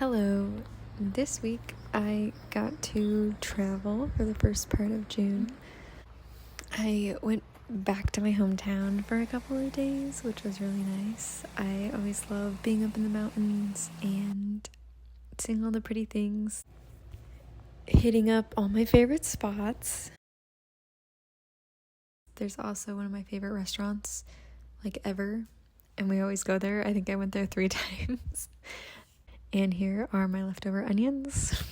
Hello. This week I got to travel for the first part of June. I went back to my hometown for a couple of days, which was really nice. I always love being up in the mountains and seeing all the pretty things, hitting up all my favorite spots. There's also one of my favorite restaurants, ever, and we always go there. I think I went there 3 times. And here are my leftover onions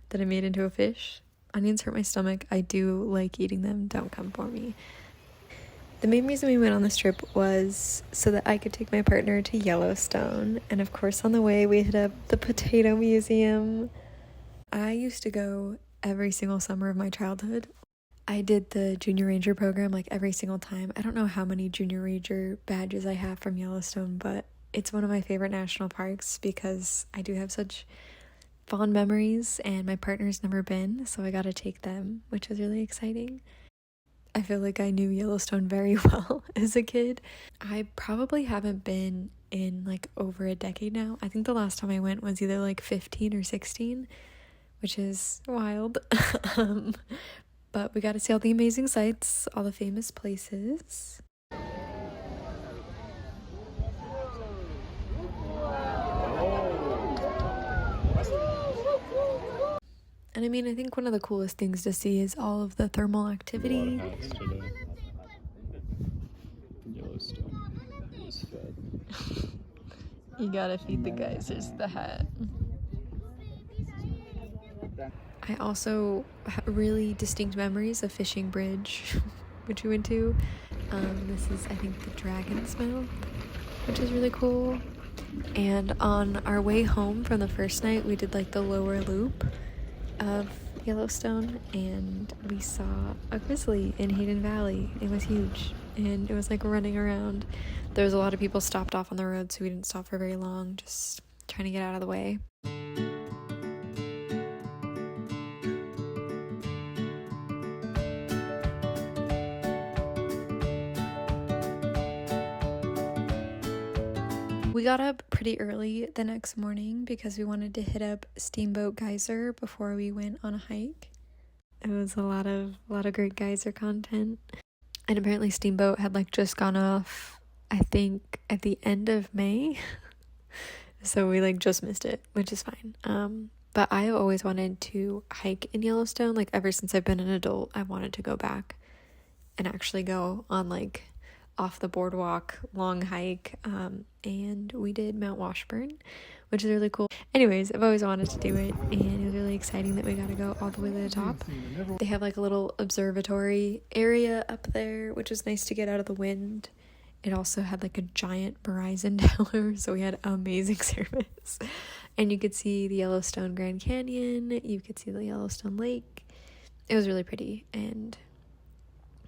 that I made into a fish. Onions hurt my stomach. I do like eating them. Don't come for me. The main reason we went on this trip was so that I could take my partner to Yellowstone. And of course, on the way, we hit up the Potato Museum. I used to go every single summer of my childhood. I did the Junior Ranger program every single time. I don't know how many Junior Ranger badges I have from Yellowstone, but it's one of my favorite national parks because I do have such fond memories and my partner's never been, so I got to take them, which is really exciting. I feel like I knew Yellowstone very well as a kid. I probably haven't been in over a decade now. I think the last time I went was either 15 or 16, which is wild. But we got to see all the amazing sights, all the famous places. And I think one of the coolest things to see is all of the thermal activity. Yellowstone is fed. You gotta feed the geysers the hat. I also have really distinct memories of Fishing Bridge, which we went to. This is, I think, the Dragon's Mouth, which is really cool. And on our way home from the first night, we did the lower loop of Yellowstone, and we saw a grizzly in Hayden Valley. It was huge, and it was running around. There was a lot of people stopped off on the road, so we didn't stop for very long, just trying to get out of the way. We got up pretty early the next morning because we wanted to hit up Steamboat Geyser before we went on a hike. It was a lot of great geyser content. And apparently Steamboat had just gone off, I think, at the end of May. So we just missed it, which is fine. But I have always wanted to hike in Yellowstone. Ever since I've been an adult, I wanted to go back and actually go on off the boardwalk long hike, and we did Mount Washburn, which is really cool. Anyways, I've always wanted to do it, and it was really exciting that we got to go all the way to the top. They have a little observatory area up there, which is nice to get out of the wind. It also had a giant Verizon tower, so we had amazing service. And you could see the Yellowstone Grand Canyon, you could see the Yellowstone Lake. It was really pretty and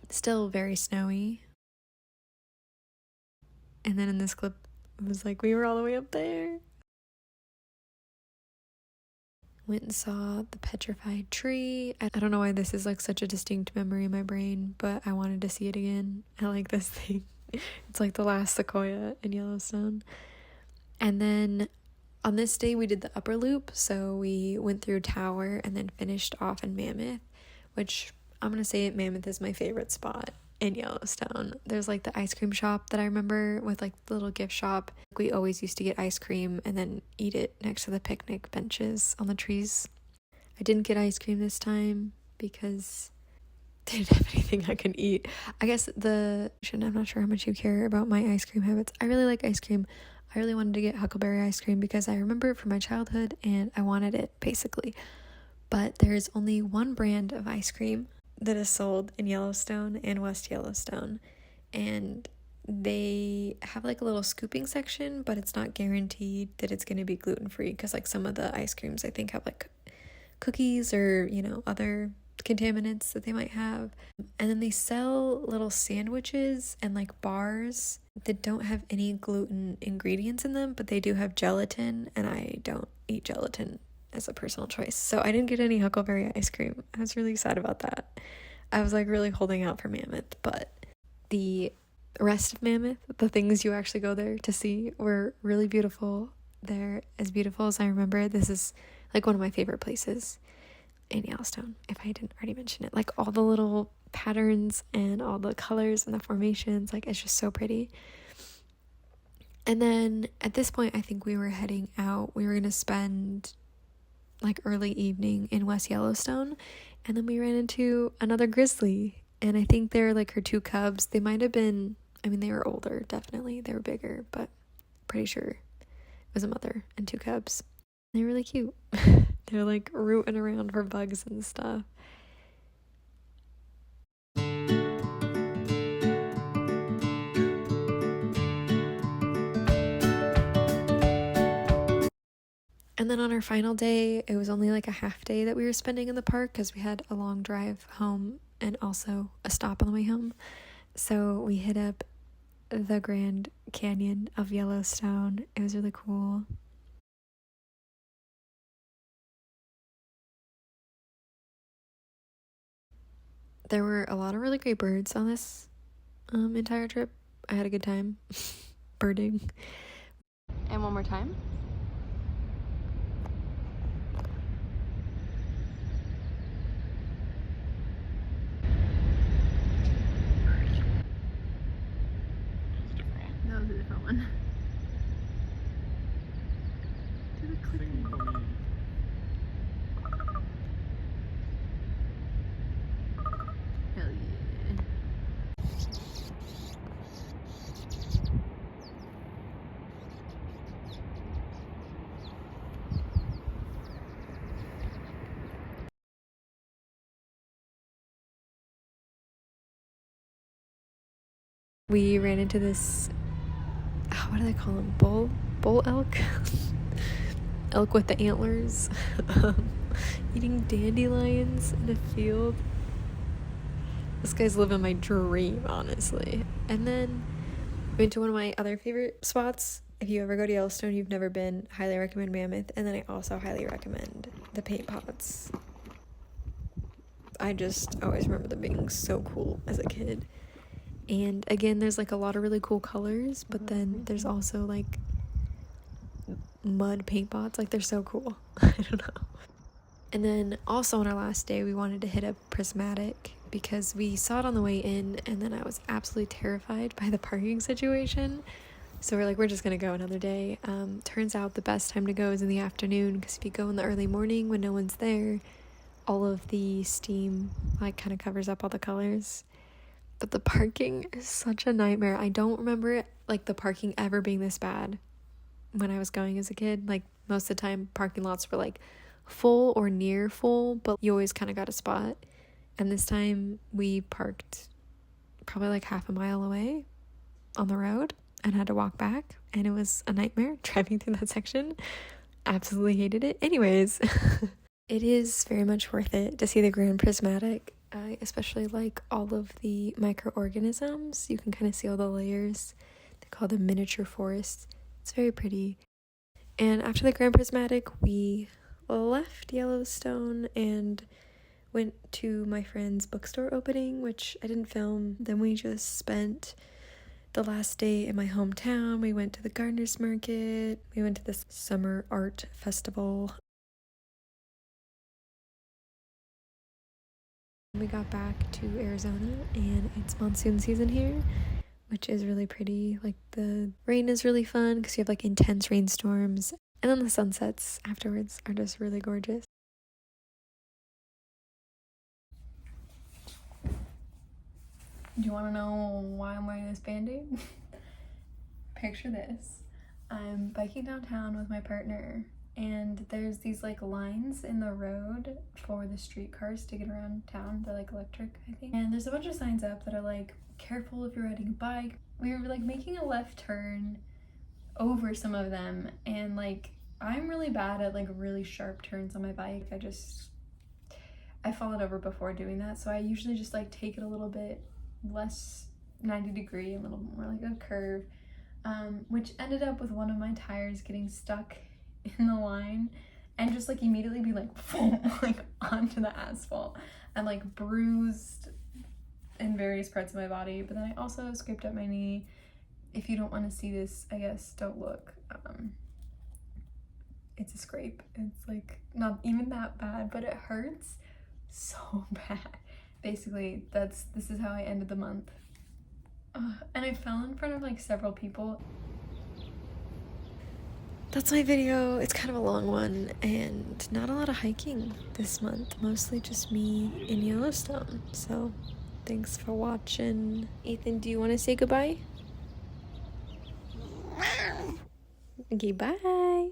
still very snowy. And then in this clip, it was we were all the way up there. Went and saw the petrified tree. I don't know why this is such a distinct memory in my brain, but I wanted to see it again. I like this thing. It's the last sequoia in Yellowstone. And then on this day, we did the upper loop. So we went through Tower and then finished off in Mammoth, which I'm going to say Mammoth is my favorite spot in Yellowstone. There's the ice cream shop that I remember with the little gift shop. We always used to get ice cream and then eat it next to the picnic benches on the trees. I didn't get ice cream this time because they didn't have anything I could eat. I guess I'm not sure how much you care about my ice cream habits. I really like ice cream. I really wanted to get huckleberry ice cream because I remember it from my childhood and I wanted it basically. But there's only one brand of ice cream that is sold in Yellowstone and West Yellowstone, and they have a little scooping section, but it's not guaranteed that it's going to be gluten-free because some of the ice creams I think have cookies or other contaminants that they might have. And then they sell little sandwiches and bars that don't have any gluten ingredients in them, but they do have gelatin, and I don't eat gelatin as a personal choice. So I didn't get any huckleberry ice cream. I was really sad about that. I was really holding out for Mammoth, but the rest of Mammoth, the things you actually go there to see, were really beautiful. they're as beautiful as I remember. This is like one of my favorite places in Yellowstone, if I didn't already mention it. Like all the little patterns and all the colors and the formations, like it's just so pretty. And then at this point, I think we were heading out. We were going to spend like early evening in West Yellowstone, and then we ran into another grizzly, and I think they're like her two cubs. They might have been, I mean, they were older, definitely. They were bigger, but pretty sure it was a mother and two cubs. They're really cute. They're like rooting around for bugs and stuff. And then on our final day, it was only like a half day that we were spending in the park because we had a long drive home and also a stop on the way home. So we hit up the Grand Canyon of Yellowstone. It was really cool. There were a lot of really great birds on this entire trip. I had a good time birding. And one more time. That was a different one. Do the clicking. Hell yeah. We ran into this, what do they call them? Bull elk? Elk with the antlers. Eating dandelions in a field. This guy's living my dream, honestly. And then we went to one of my other favorite spots. If you ever go to Yellowstone, you've never been, highly recommend Mammoth. And then I also highly recommend the paint pots. I just always remember them being so cool as a kid. And again, there's like a lot of really cool colors, but then there's also like mud paint pots. Like they're so cool. I don't know. And then also on our last day, we wanted to hit up Prismatic because we saw it on the way in, and then I was absolutely terrified by the parking situation. So we're like, we're just gonna go another day. Turns out the best time to go is in the afternoon, because if you go in the early morning when no one's there, all of the steam like kind of covers up all the colors. But the parking is such a nightmare. I don't remember like the parking ever being this bad when I was going as a kid. Like most of the time parking lots were like full or near full, but you always kind of got a spot. And this time we parked probably like half a mile away on the road and had to walk back, and it was a nightmare driving through that section. Absolutely hated it. Anyways, it is very much worth it to see the Grand Prismatic. I especially like all of the microorganisms. You can kind of see all the layers. They call them miniature forests. It's very pretty. And after the Grand Prismatic, we left Yellowstone and went to my friend's bookstore opening, which I didn't film. Then we just spent the last day in my hometown. We went to the Gardener's Market. We went to this summer art festival. We got back to Arizona, and it's monsoon season here, which is really pretty. Like the rain is really fun because you have like intense rainstorms, and then the sunsets afterwards are just really gorgeous. Do you want to know why I'm wearing this band-aid? Picture this. I'm biking downtown with my partner, and there's these like lines in the road for the streetcars to get around town. They're like electric, I think. And there's a bunch of signs up that are like, careful if you're riding a bike. We were like making a left turn over some of them, and like I'm really bad at like really sharp turns on my bike. I followed over before doing that, so I usually just like take it a little bit less 90 degree, a little more like a curve, which ended up with one of my tires getting stuck in the line and just like immediately be like like onto the asphalt and like bruised in various parts of my body. But then I also scraped up my knee. If you don't want to see this, I guess don't look. it's a scrape. It's like not even that bad, but it hurts so bad. Basically, this is how I ended the month. And I fell in front of like several people. That's my video. It's kind of a long one and not a lot of hiking this month. Mostly just me in Yellowstone. So thanks for watching. Ethan, do you want to say goodbye? Okay, bye.